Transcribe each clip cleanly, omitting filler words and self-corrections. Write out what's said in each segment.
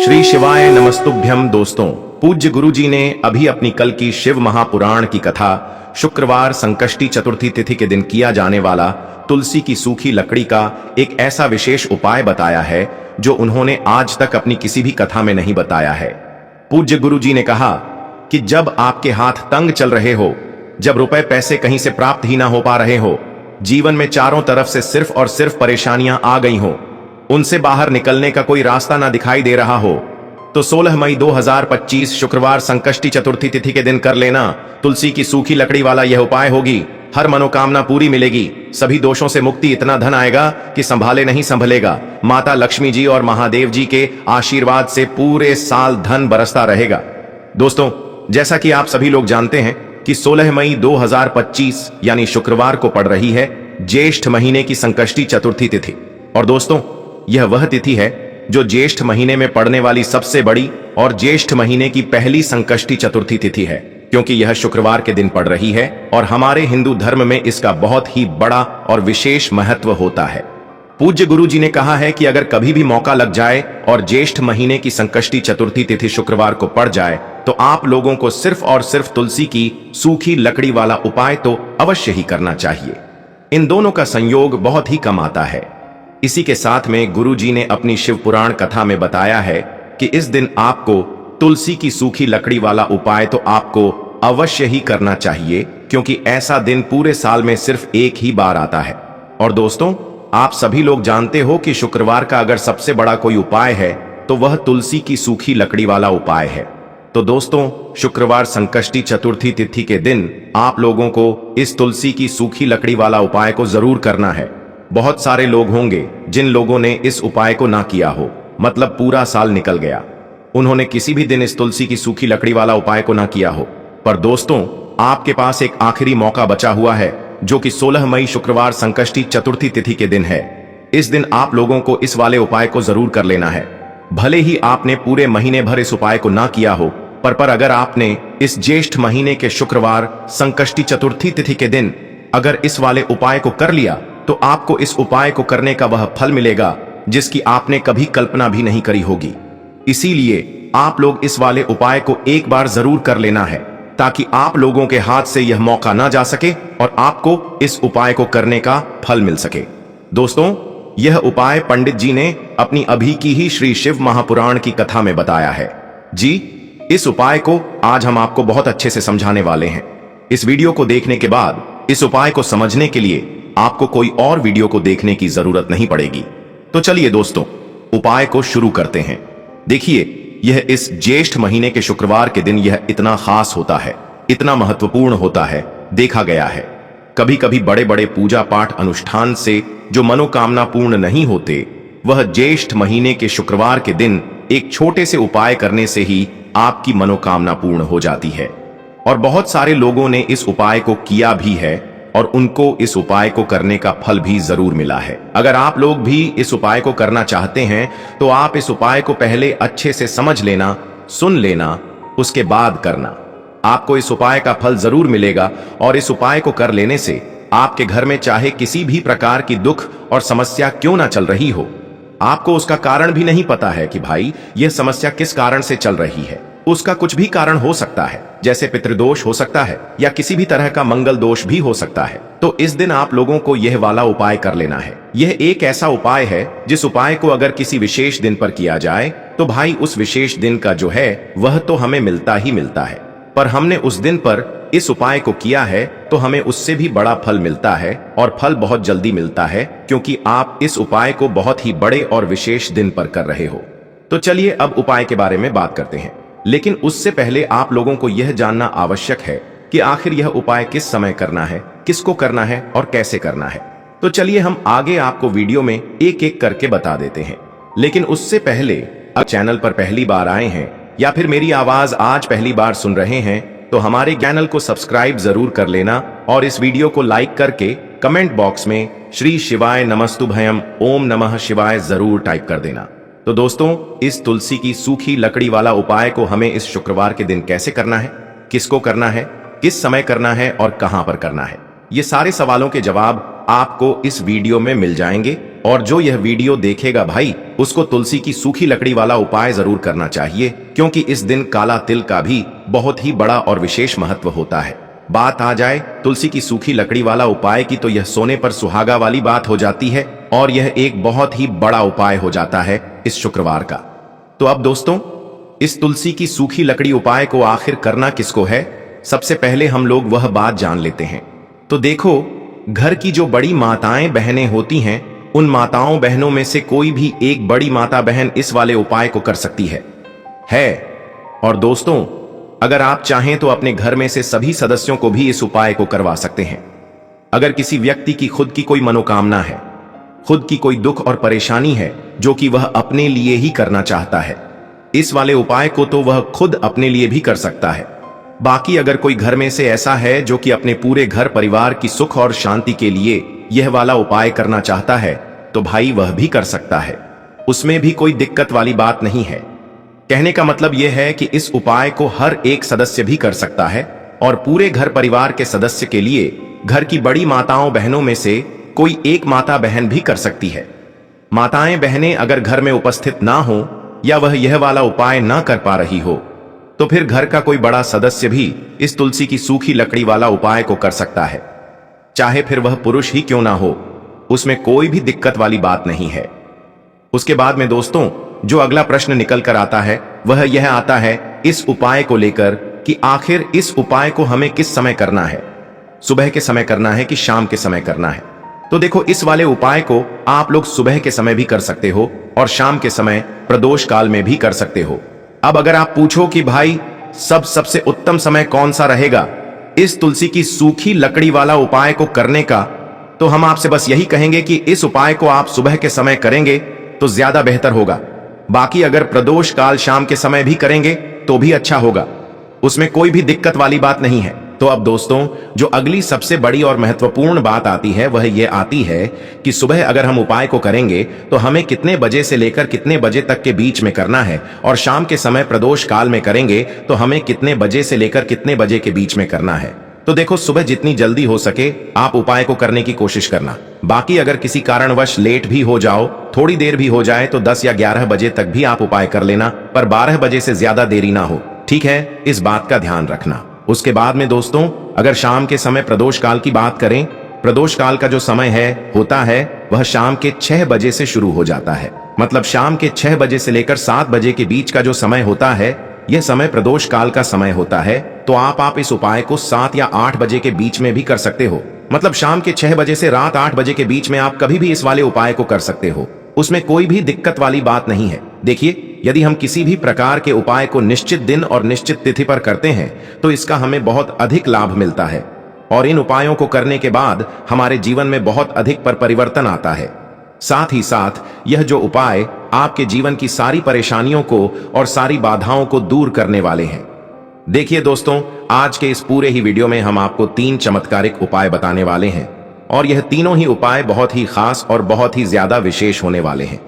श्री शिवाय नमस्तुभ्यम। दोस्तों, पूज्य गुरु जी ने अभी अपनी कल की शिव महापुराण की कथा शुक्रवार संकष्टी चतुर्थी तिथि के दिन किया जाने वाला तुलसी की सूखी लकड़ी का एक ऐसा विशेष उपाय बताया है जो उन्होंने आज तक अपनी किसी भी कथा में नहीं बताया है। पूज्य गुरु जी ने कहा कि जब आपके हाथ तंग चल रहे हो, जब रुपए पैसे कहीं से प्राप्त ही ना हो पा रहे हो, जीवन में चारों तरफ से सिर्फ और सिर्फ परेशानियां आ गई हो, उनसे बाहर निकलने का कोई रास्ता ना दिखाई दे रहा हो, तो 16 मई 2025 शुक्रवार संकष्टी चतुर्थी तिथि के दिन कर लेना तुलसी की सूखी लकड़ी वाला यह उपाय होगी। हर मनोकामना पूरी मिलेगी, सभी दोषों से मुक्ति, इतना धन आएगा कि संभाले नहीं संभलेगा। माता लक्ष्मी जी और महादेव जी के आशीर्वाद से पूरे साल धन बरसता रहेगा। दोस्तों, जैसा कि आप सभी लोग जानते हैं कि 16 मई 2025 यानी शुक्रवार को पड़ रही है ज्येष्ठ महीने की संकष्टी चतुर्थी तिथि। और दोस्तों, यह वह तिथि है जो ज्येष्ठ महीने में पड़ने वाली सबसे बड़ी और ज्येष्ठ महीने की पहली संकष्टी चतुर्थी तिथि है, क्योंकि यह शुक्रवार के दिन पड़ रही है और हमारे हिंदू धर्म में इसका बहुत ही बड़ा और विशेष महत्व होता है। पूज्य गुरु जी ने कहा है कि अगर कभी भी मौका लग जाए और ज्येष्ठ महीने की संकष्टी चतुर्थी तिथि शुक्रवार को पड़ जाए तो आप लोगों को सिर्फ और सिर्फ तुलसी की सूखी लकड़ी वाला उपाय तो अवश्य ही करना चाहिए। इन दोनों का संयोग बहुत ही कम आता है। इसी के साथ में गुरु जी ने अपनी शिव पुराण कथा में बताया है कि इस दिन आपको तुलसी की सूखी लकड़ी वाला उपाय तो आपको अवश्य ही करना चाहिए, क्योंकि ऐसा दिन पूरे साल में सिर्फ एक ही बार आता है। और दोस्तों, आप सभी लोग जानते हो कि शुक्रवार का अगर सबसे बड़ा कोई उपाय है तो वह तुलसी की सूखी लकड़ी वाला उपाय है। तो दोस्तों, शुक्रवार संकष्टी चतुर्थी तिथि के दिन आप लोगों को इस तुलसी की सूखी लकड़ी वाला उपाय को जरूर करना है। बहुत सारे लोग होंगे जिन लोगों ने इस उपाय को ना किया हो, मतलब पूरा साल निकल गया, उन्होंने किसी भी दिन इस तुलसी की सूखी लकड़ी वाला उपाय को ना किया हो। पर दोस्तों, आपके पास एक आखिरी मौका बचा हुआ है, जो कि 16 मई शुक्रवार संकष्टी चतुर्थी तिथि के दिन है। इस दिन आप लोगों को इस वाले उपाय को जरूर कर लेना है। भले ही आपने पूरे महीने भर इस उपाय को ना किया हो, पर अगर आपने इस ज्येष्ठ महीने के शुक्रवार संकष्टी चतुर्थी तिथि के दिन अगर इस वाले उपाय को कर लिया तो आपको इस उपाय को करने का वह फल मिलेगा जिसकी आपने कभी कल्पना भी नहीं करी होगी। इसीलिए आप लोग इस वाले उपाय को एक बार जरूर कर लेना है, ताकि आप लोगों के हाथ से यह मौका ना जा सके और आपको इस उपाय को करने का फल मिल सके। दोस्तों, यह उपाय पंडित जी ने अपनी अभी की ही श्री शिव महापुराण की कथा में बताया है। जी, इस उपाय को आज हम आपको बहुत अच्छे से समझाने वाले हैं। इस वीडियो को देखने के बाद इस उपाय को समझने के लिए आपको कोई और वीडियो को देखने की जरूरत नहीं पड़ेगी। तो चलिए दोस्तों, उपाय को शुरू करते हैं। देखिए, यह इस ज्येष्ठ महीने के शुक्रवार के दिन यह इतना खास होता है, इतना महत्वपूर्ण होता है। देखा गया है कभी कभी बड़े बड़े पूजा पाठ अनुष्ठान से जो मनोकामना पूर्ण नहीं होते, वह ज्येष्ठ महीने के शुक्रवार के दिन एक छोटे से उपाय करने से ही आपकी मनोकामना पूर्ण हो जाती है। और बहुत सारे लोगों ने इस उपाय को किया भी है और उनको इस उपाय को करने का फल भी जरूर मिला है। अगर आप लोग भी इस उपाय को करना चाहते हैं तो आप इस उपाय को पहले अच्छे से समझ लेना, सुन लेना, उसके बाद करना। आपको इस उपाय का फल जरूर मिलेगा और इस उपाय को कर लेने से आपके घर में चाहे किसी भी प्रकार की दुख और समस्या क्यों ना चल रही हो, आपको उसका कारण भी नहीं पता है कि भाई यह समस्या किस कारण से चल रही है। उसका कुछ भी कारण हो सकता है, जैसे पितृदोष हो सकता है या किसी भी तरह का मंगल दोष भी हो सकता है। तो इस दिन आप लोगों को यह वाला उपाय कर लेना है। यह एक ऐसा उपाय है जिस उपाय को अगर किसी विशेष दिन पर किया जाए तो भाई उस विशेष दिन का जो है वह तो हमें मिलता ही मिलता है। पर हमने उस दिन पर इस उपाय को किया है तो हमें उससे भी बड़ा फल मिलता है, और फल बहुत जल्दी मिलता है, क्योंकि आप इस उपाय को बहुत ही बड़े और विशेष दिन पर कर रहे हो। तो चलिए अब उपाय के बारे में बात करते हैं। लेकिन उससे पहले आप लोगों को यह जानना आवश्यक है कि आखिर यह उपाय किस समय करना है, किसको करना है और कैसे करना है। तो चलिए हम आगे आपको वीडियो में एक एक करके बता देते हैं। लेकिन उससे पहले अब चैनल पर पहली बार आए हैं या फिर मेरी आवाज आज पहली बार सुन रहे हैं तो हमारे चैनल को सब्सक्राइब जरूर कर लेना और इस वीडियो को लाइक करके कमेंट बॉक्स में श्री शिवाय नमस्तुभयम ओम नमः शिवाय जरूर टाइप कर देना। तो दोस्तों, इस तुलसी की सूखी लकड़ी वाला उपाय को हमें इस शुक्रवार के दिन कैसे करना है, किसको करना है, किस समय करना है और कहां पर करना है, ये सारे सवालों के जवाब आपको इस वीडियो में मिल जाएंगे। और जो यह वीडियो देखेगा भाई, उसको तुलसी की सूखी लकड़ी वाला उपाय जरूर करना चाहिए, क्योंकि इस दिन काला तिल का भी बहुत ही बड़ा और विशेष महत्व होता है। बात आ जाए तुलसी की सूखी लकड़ी वाला उपाय की, तो यह सोने पर सुहागा वाली बात हो जाती है और यह एक बहुत ही बड़ा उपाय हो जाता है इस शुक्रवार का। तो अब दोस्तों, इस तुलसी की सूखी लकड़ी उपाय को आखिर करना किसको है, सबसे पहले हम लोग वह बात जान लेते हैं। तो देखो, घर की जो बड़ी माताएं बहनें होती हैं, उन माताओं बहनों में से कोई भी एक बड़ी माता बहन इस वाले उपाय को कर सकती है। और दोस्तों, अगर आप चाहें तो अपने घर में से सभी सदस्यों को भी इस उपाय को करवा सकते हैं। अगर किसी व्यक्ति की खुद की कोई मनोकामना है, खुद की कोई दुख और परेशानी है जो कि वह अपने लिए ही करना चाहता है, इस वाले उपाय को तो वह खुद अपने लिए भी कर सकता है। बाकी अगर कोई घर में से ऐसा है जो कि अपने पूरे घर परिवार की सुख और शांति के लिए यह वाला उपाय करना चाहता है, तो भाई वह भी कर सकता है, उसमें भी कोई दिक्कत वाली बात नहीं है। कहने का मतलब यह है कि इस उपाय को हर एक सदस्य भी कर सकता है और पूरे घर परिवार के सदस्य के लिए घर की बड़ी माताओं बहनों में से कोई एक माता बहन भी कर सकती है। माताएं बहनें अगर घर में उपस्थित ना हो या वह यह वाला उपाय ना कर पा रही हो, तो फिर घर का कोई बड़ा सदस्य भी इस तुलसी की सूखी लकड़ी वाला उपाय को कर सकता है, चाहे फिर वह पुरुष ही क्यों ना हो, उसमें कोई भी दिक्कत वाली बात नहीं है। उसके बाद में दोस्तों, जो अगला प्रश्न निकल कर आता है वह यह आता है इस उपाय को लेकर कि आखिर इस उपाय को हमें किस समय करना है, सुबह के समय करना है कि शाम के समय करना है। तो देखो, इस वाले उपाय को आप लोग सुबह के समय भी कर सकते हो और शाम के समय प्रदोष काल में भी कर सकते हो। अब अगर आप पूछो कि भाई सबसे उत्तम समय कौन सा रहेगा इस तुलसी की सूखी लकड़ी वाला उपाय को करने का, तो हम आपसे बस यही कहेंगे कि इस उपाय को आप सुबह के समय करेंगे तो ज्यादा बेहतर होगा। बाकी अगर प्रदोष काल शाम के समय भी करेंगे तो भी अच्छा होगा, उसमें कोई भी दिक्कत वाली बात नहीं है। तो अब दोस्तों, जो अगली सबसे बड़ी और महत्वपूर्ण बात आती है वह यह आती है कि सुबह अगर हम उपाय को करेंगे तो हमें कितने बजे से लेकर कितने बजे तक के बीच में करना है, और शाम के समय प्रदोष काल में करेंगे तो हमें कितने बजे से लेकर कितने बजे के बीच में करना है। तो देखो, सुबह जितनी जल्दी हो सके आप उपाय को करने की कोशिश करना। बाकी अगर किसी कारणवश लेट भी हो जाओ, थोड़ी देर भी हो जाए, तो 10 या 11 बजे तक भी आप उपाय कर लेना, पर 12 बजे से ज्यादा देरी ना हो, ठीक है? इस बात का ध्यान रखना। उसके बाद में दोस्तों, अगर शाम के समय प्रदोष काल की बात करें, प्रदोष काल का जो समय होता है वह शाम के 6 बजे से शुरू हो जाता है। मतलब शाम के 6 बजे से लेकर 7 बजे के बीच का जो समय होता है, यह समय प्रदोष काल का समय होता है। तो आप इस उपाय को 7 या 8 बजे के बीच में भी कर सकते हो। मतलब शाम के 6 बजे से रात 8 बजे के बीच में आप कभी भी इस वाले उपाय को कर सकते हो, उसमें कोई भी दिक्कत वाली बात नहीं है। देखिए, यदि हम किसी भी प्रकार के उपाय को निश्चित दिन और निश्चित तिथि पर करते हैं तो इसका हमें बहुत अधिक लाभ मिलता है, और इन उपायों को करने के बाद हमारे जीवन में बहुत अधिक परिवर्तन आता है। साथ ही साथ यह जो उपाय आपके जीवन की सारी परेशानियों को और सारी बाधाओं को दूर करने वाले हैं। देखिए दोस्तों, आज के इस पूरे ही वीडियो में हम आपको 3 चमत्कारिक उपाय बताने वाले हैं, और यह तीनों ही उपाय बहुत ही खास और बहुत ही ज्यादा विशेष होने वाले हैं।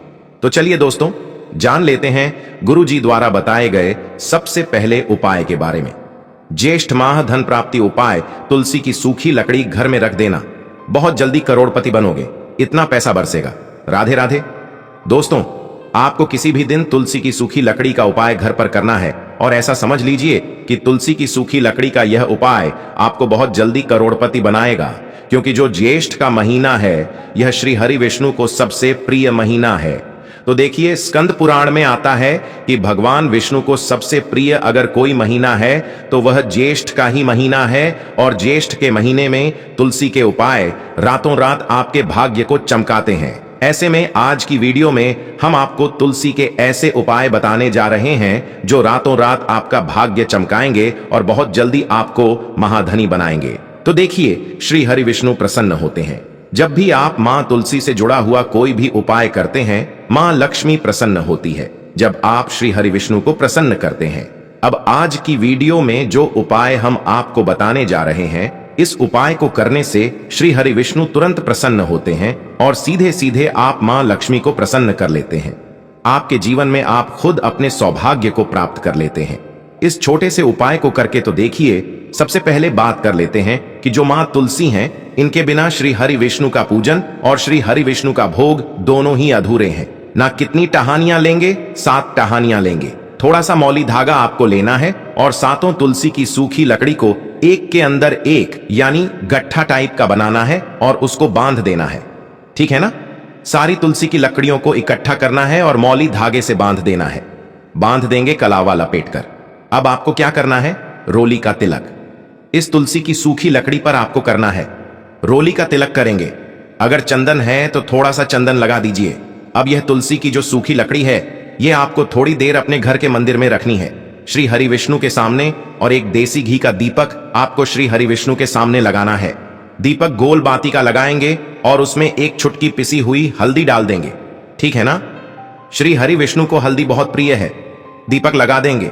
तो चलिए दोस्तों, जान लेते हैं गुरु जी द्वारा बताए गए सबसे पहले उपाय के बारे में। ज्येष्ठ माह धन प्राप्ति उपाय, तुलसी की सूखी लकड़ी घर में रख देना, बहुत जल्दी करोड़पति बनोगे, इतना पैसा बरसेगा। राधे राधे। दोस्तों, आपको किसी भी दिन तुलसी की सूखी लकड़ी का उपाय घर पर करना है, और ऐसा समझ लीजिए कि तुलसी की सूखी लकड़ी का यह उपाय आपको बहुत जल्दी करोड़पति बनाएगा, क्योंकि जो ज्येष्ठ का महीना है यह श्री हरि विष्णु को सबसे प्रिय महीना है। तो देखिए, स्कंद पुराण में आता है कि भगवान विष्णु को सबसे प्रिय अगर कोई महीना है तो वह ज्येष्ठ का ही महीना है, और ज्येष्ठ के महीने में तुलसी के उपाय रातों रात आपके भाग्य को चमकाते हैं। ऐसे में आज की वीडियो में हम आपको तुलसी के ऐसे उपाय बताने जा रहे हैं जो रातों रात आपका भाग्य चमकाएंगे और बहुत जल्दी आपको महाधनी बनाएंगे। तो देखिए, श्री हरि विष्णु प्रसन्न होते हैं। जब भी आप मां तुलसी से जुड़ा हुआ कोई भी उपाय करते हैं, मां लक्ष्मी प्रसन्न होती है जब आप श्री हरि विष्णु को प्रसन्न करते हैं। अब आज की वीडियो में जो उपाय हम आपको बताने जा रहे हैं, इस उपाय को करने से श्री हरि विष्णु तुरंत प्रसन्न होते हैं और सीधे सीधे आप मां लक्ष्मी को प्रसन्न कर लेते हैं। आपके जीवन में आप खुद अपने सौभाग्य को प्राप्त कर लेते हैं। इस छोटे से उपाय को करके तो देखिए, सबसे पहले बात कर लेते हैं कि जो माँ तुलसी हैं, इनके बिना श्री हरि विष्णु का पूजन और श्री हरि विष्णु का भोग दोनों ही अधूरे हैं। ना कितनी टहनियां लेंगे, 7 टहनियां लेंगे। थोड़ा सा मौली धागा आपको लेना है और 7 तुलसी की सूखी लकड़ी को एक के अंदर एक यानी गट्ठा टाइप का बनाना है और उसको बांध देना है। ठीक है ना? सारी तुलसी की लकड़ियों को इकट्ठा करना है और मौली धागे से बांध देना है। बांध देंगे कलावा लपेटकर। अब आपको क्या करना है? रोली का तिलक इस तुलसी की सूखी लकड़ी पर आपको करना है। रोली का तिलक करेंगे। अगर चंदन है तो थोड़ा सा चंदन लगा दीजिए। अब यह तुलसी की जो सूखी लकड़ी है, यह आपको थोड़ी देर अपने घर के मंदिर में रखनी है, श्री हरि विष्णु के सामने, और एक देसी घी का दीपक आपको श्री हरि विष्णु के सामने लगाना है। दीपक गोल बाती का लगाएंगे और उसमें एक चुटकी पिसी हुई हल्दी डाल देंगे। ठीक है ना? श्री हरि विष्णु को हल्दी बहुत प्रिय है। दीपक लगा देंगे।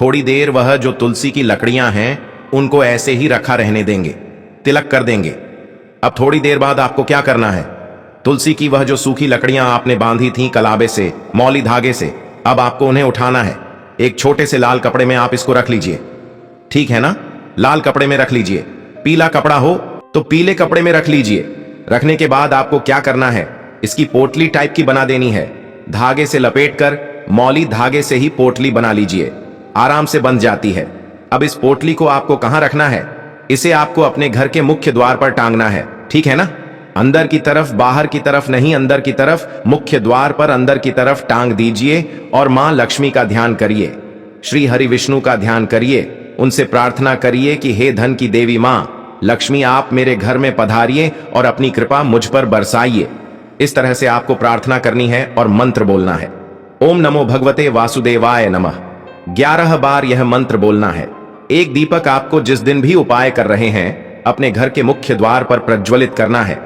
थोड़ी देर वह जो तुलसी की लकड़ियां हैं उनको ऐसे ही रखा रहने देंगे। तिलक कर देंगे। अब थोड़ी देर बाद आपको क्या करना है? तुलसी की वह जो सूखी लकड़ियां आपने बांधी थीं कलावे से, मौली धागे से, अब आपको उन्हें उठाना है। एक छोटे से लाल कपड़े में आप इसको रख लीजिए। ठीक है ना? लाल कपड़े में रख लीजिए। पीला कपड़ा हो तो पीले कपड़े में रख लीजिए। रखने के बाद आपको क्या करना है? इसकी पोटली टाइप की बना देनी है। धागे से लपेटकर मौली धागे से ही पोटली बना लीजिए। आराम से बंध जाती है। अब इस पोटली को आपको कहां रखना है? इसे आपको अपने घर के मुख्य द्वार पर टांगना है। ठीक है ना? अंदर की तरफ, बाहर की तरफ नहीं, अंदर की तरफ, मुख्य द्वार पर अंदर की तरफ टांग दीजिए और मां लक्ष्मी का ध्यान करिए, श्री हरि विष्णु का ध्यान करिए। उनसे प्रार्थना करिए कि हे धन की देवी मां लक्ष्मी, आप मेरे घर में पधारिए और अपनी कृपा मुझ पर बरसाइए। इस तरह से आपको प्रार्थना करनी है और मंत्र बोलना है। ओम नमो भगवते वासुदेवाय नमः। 11 बार यह मंत्र बोलना है। एक दीपक आपको जिस दिन भी उपाय कर रहे हैं अपने घर के मुख्य द्वार पर प्रज्वलित करना है।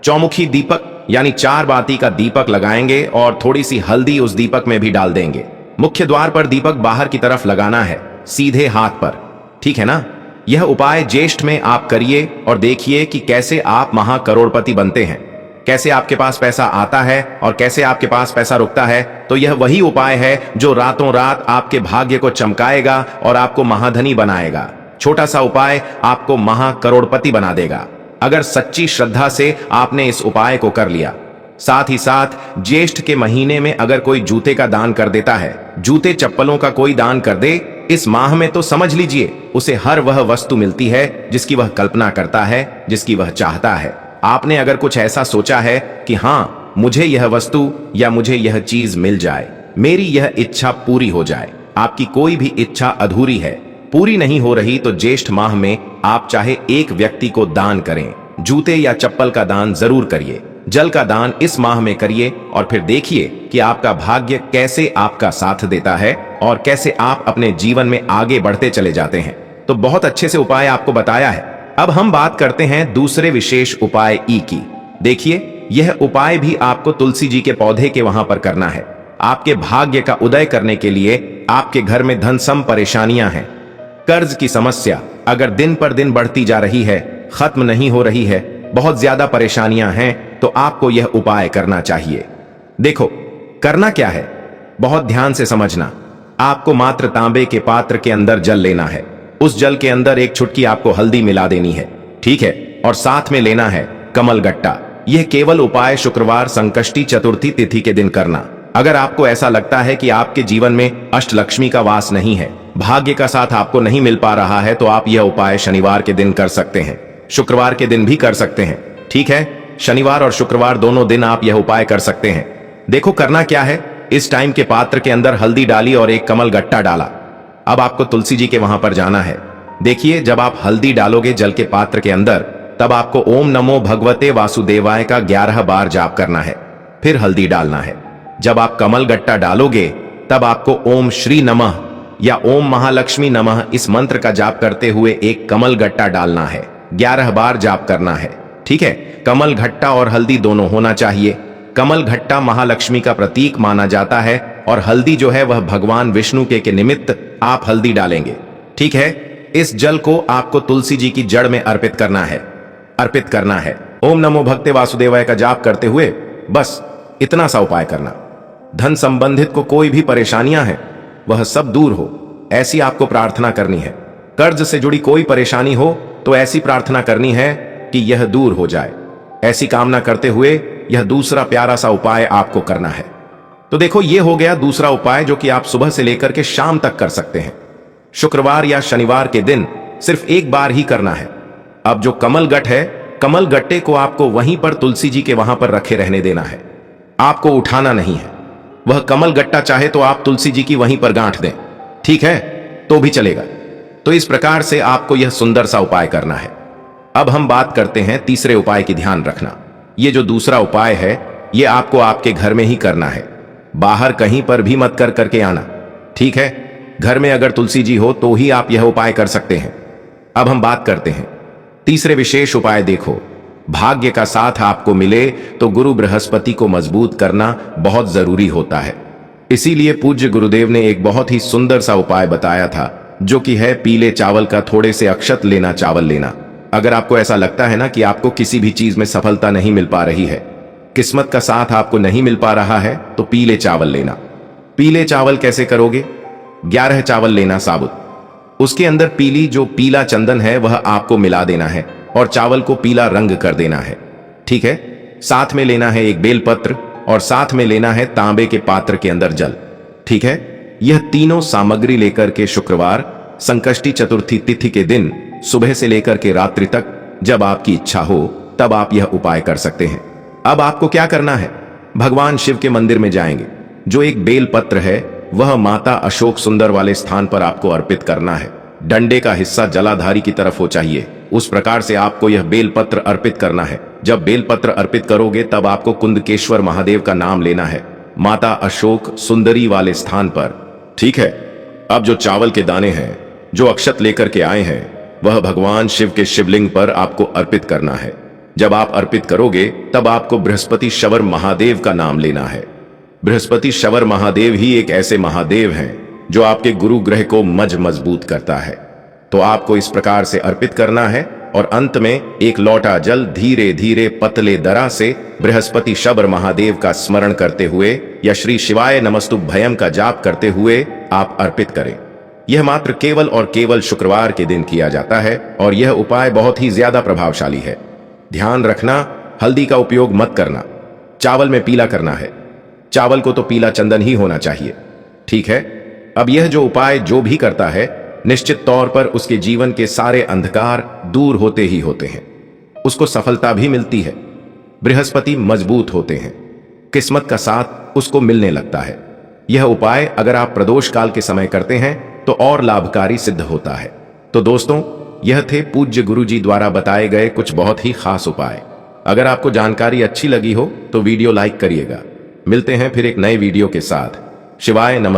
चौमुखी दीपक यानी 4 बाती का दीपक लगाएंगे और थोड़ी सी हल्दी उस दीपक में भी डाल देंगे। मुख्य द्वार पर दीपक बाहर की तरफ लगाना है, सीधे हाथ पर। ठीक है ना? यह उपाय ज्येष्ठ में आप करिए और देखिए कि कैसे आप महाकरोड़पति बनते हैं, कैसे आपके पास पैसा आता है और कैसे आपके पास पैसा रुकता है। तो यह वही उपाय है जो रातों रात आपके भाग्य को चमकाएगा और आपको महाधनी बनाएगा। छोटा सा उपाय आपको महाकरोड़पति बना देगा अगर सच्ची श्रद्धा से आपने इस उपाय को कर लिया। साथ ही साथ ज्येष्ठ के महीने में अगर कोई जूते का दान कर देता है, जूते चप्पलों का कोई दान कर दे इस माह में, तो समझ लीजिए उसे हर वह वस्तु मिलती है जिसकी वह कल्पना करता है, जिसकी वह चाहता है। आपने अगर कुछ ऐसा सोचा है कि हाँ मुझे यह वस्तु या मुझे यह चीज मिल जाए, मेरी यह इच्छा पूरी हो जाए, आपकी कोई भी इच्छा अधूरी है, पूरी नहीं हो रही, तो ज्येष्ठ माह में आप चाहे एक व्यक्ति को दान करें, जूते या चप्पल का दान जरूर करिए। जल का दान इस माह में करिए और फिर देखिए कि आपका भाग्य कैसे आपका साथ देता है और कैसे आप अपने जीवन में आगे बढ़ते चले जाते हैं। तो बहुत अच्छे से उपाय आपको बताया है। अब हम बात करते हैं दूसरे विशेष उपाय ई की। देखिए, यह उपाय भी आपको तुलसी जी के पौधे के वहां पर करना है। आपके भाग्य का उदय करने के लिए आपके घर में धन सम परेशानियां हैं, कर्ज की समस्या अगर दिन पर दिन बढ़ती जा रही है, खत्म नहीं हो रही है, बहुत ज्यादा परेशानियां हैं, तो आपको यह उपाय करना चाहिए। देखो करना क्या है, बहुत ध्यान से समझना। आपको मात्र तांबे के पात्र के अंदर जल लेना है। उस जल के अंदर एक चुटकी आपको हल्दी मिला देनी है। ठीक है? और साथ में लेना है कमल गट्टा। यह केवल उपाय शुक्रवार संकष्टी चतुर्थी तिथि के दिन करना। अगर आपको ऐसा लगता है कि आपके जीवन में अष्टलक्ष्मी का वास नहीं है, भाग्य का साथ आपको नहीं मिल पा रहा है, तो आप यह उपाय शनिवार के दिन कर सकते हैं, शुक्रवार के दिन भी कर सकते हैं। ठीक है? शनिवार और शुक्रवार दोनों दिन आप यह उपाय कर सकते हैं। देखो करना क्या है, इस टाइम के पात्र के अंदर हल्दी डाली और एक कमल गट्टा डाला। अब आपको तुलसी जी के वहां पर जाना है। देखिए, जब आप हल्दी डालोगे जल के पात्र के अंदर, तब आपको ओम नमो भगवते वासुदेवाय का 11 बार जाप करना है, फिर हल्दी डालना है। जब आप कमल गट्टा डालोगे तब आपको ओम श्री नमः या ओम महालक्ष्मी नमः इस मंत्र का जाप करते हुए एक कमल गट्टा डालना है, 11 बार जाप करना है। ठीक है? कमल घट्टा और हल्दी दोनों होना चाहिए। कमल घट्टा महालक्ष्मी का प्रतीक माना जाता है और हल्दी जो है वह भगवान विष्णु के निमित्त आप हल्दी डालेंगे। ठीक है? इस जल को आपको तुलसी जी की जड़ में अर्पित करना है। ओम नमो भगवते वासुदेवाय का जाप करते हुए बस इतना सा उपाय करना। धन संबंधित को कोई भी परेशानियां हैं वह सब दूर हो, ऐसी आपको प्रार्थना करनी है। कर्ज से जुड़ी कोई परेशानी हो तो ऐसी प्रार्थना करनी है कि यह दूर हो जाए। ऐसी कामना करते हुए यह दूसरा प्यारा सा उपाय आपको करना है। तो देखो, यह हो गया दूसरा उपाय जो कि आप सुबह से लेकर के शाम तक कर सकते हैं। शुक्रवार या शनिवार के दिन सिर्फ एक बार ही करना है। अब जो कमल गट्ट है, कमल गट्टे को आपको वहीं पर तुलसी जी के वहां पर रखे रहने देना है, आपको उठाना नहीं है। वह कमल गट्टा चाहे तो आप तुलसी जी की वहीं पर गांठ दें, ठीक है, तो भी चलेगा। तो इस प्रकार से आपको यह सुंदर सा उपाय करना है। अब हम बात करते हैं तीसरे उपाय की। ध्यान रखना, यह जो दूसरा उपाय है यह आपको आपके घर में ही करना है, बाहर कहीं पर भी मत कर करके आना, ठीक है। घर में अगर तुलसी जी हो तो ही आप यह उपाय कर सकते हैं। अब हम बात करते हैं तीसरे विशेष उपाय। देखो, भाग्य का साथ आपको मिले तो गुरु बृहस्पति को मजबूत करना बहुत जरूरी होता है। इसीलिए पूज्य गुरुदेव ने एक बहुत ही सुंदर सा उपाय बताया था, जो कि है पीले चावल का थोड़े से अक्षत लेना, चावल लेना। अगर आपको ऐसा लगता है ना कि आपको किसी भी चीज में सफलता नहीं मिल पा रही है, किस्मत का साथ आपको नहीं मिल पा रहा है, तो पीले चावल लेना। पीले चावल कैसे करोगे? 11 चावल लेना साबुत, उसके अंदर पीला चंदन है वह आपको मिला देना है और चावल को पीला रंग कर देना है, ठीक है। साथ में लेना है एक बेलपत्र और साथ में लेना है तांबे के पात्र के अंदर जल, ठीक है। यह तीनों सामग्री लेकर के शुक्रवार संकष्टी चतुर्थी तिथि के दिन सुबह से लेकर के रात्रि तक, जब आपकी इच्छा हो तब आप यह उपाय कर सकते हैं। अब आपको क्या करना है? भगवान शिव के मंदिर में जाएंगे, जो एक बेलपत्र है वह माता अशोक सुंदर वाले स्थान पर आपको अर्पित करना है। डंडे का हिस्सा जलाधारी की तरफ हो चाहिए, उस प्रकार से आपको यह बेलपत्र अर्पित करना है। जब बेलपत्र अर्पित करोगे तब आपको कुंदकेश्वर महादेव का नाम लेना है, माता अशोक सुंदरी वाले स्थान पर, ठीक है। अब जो चावल के दाने हैं, जो अक्षत लेकर के आए हैं, वह भगवान शिव के शिवलिंग पर आपको अर्पित करना है। जब आप अर्पित करोगे तब आपको बृहस्पति शवर महादेव का नाम लेना है। बृहस्पति शवर महादेव ही एक ऐसे महादेव हैं जो आपके गुरु ग्रह को मजबूत करता है। तो आपको इस प्रकार से अर्पित करना है और अंत में एक लोटा जल धीरे धीरे पतले दरा से बृहस्पति शवर महादेव का स्मरण करते हुए या श्री शिवाय नमस्तुभ्यम का जाप करते हुए आप अर्पित करें। यह मात्र केवल और केवल शुक्रवार के दिन किया जाता है और यह उपाय बहुत ही ज्यादा प्रभावशाली है। ध्यान रखना, हल्दी का उपयोग मत करना, चावल में पीला करना है। चावल को तो पीला चंदन ही होना चाहिए, ठीक है। अब यह जो उपाय जो भी करता है, निश्चित तौर पर उसके जीवन के सारे अंधकार दूर होते ही होते हैं, उसको सफलता भी मिलती है, बृहस्पति मजबूत होते हैं, किस्मत का साथ उसको मिलने लगता है। यह उपाय अगर आप प्रदोष काल के समय करते हैं तो और लाभकारी सिद्ध होता है। तो दोस्तों, यह थे पूज्य गुरुजी द्वारा बताए गए कुछ बहुत ही खास उपाय। अगर आपको जानकारी अच्छी लगी हो तो वीडियो लाइक करिएगा। मिलते हैं फिर एक नए वीडियो के साथ। शिवाय नमः।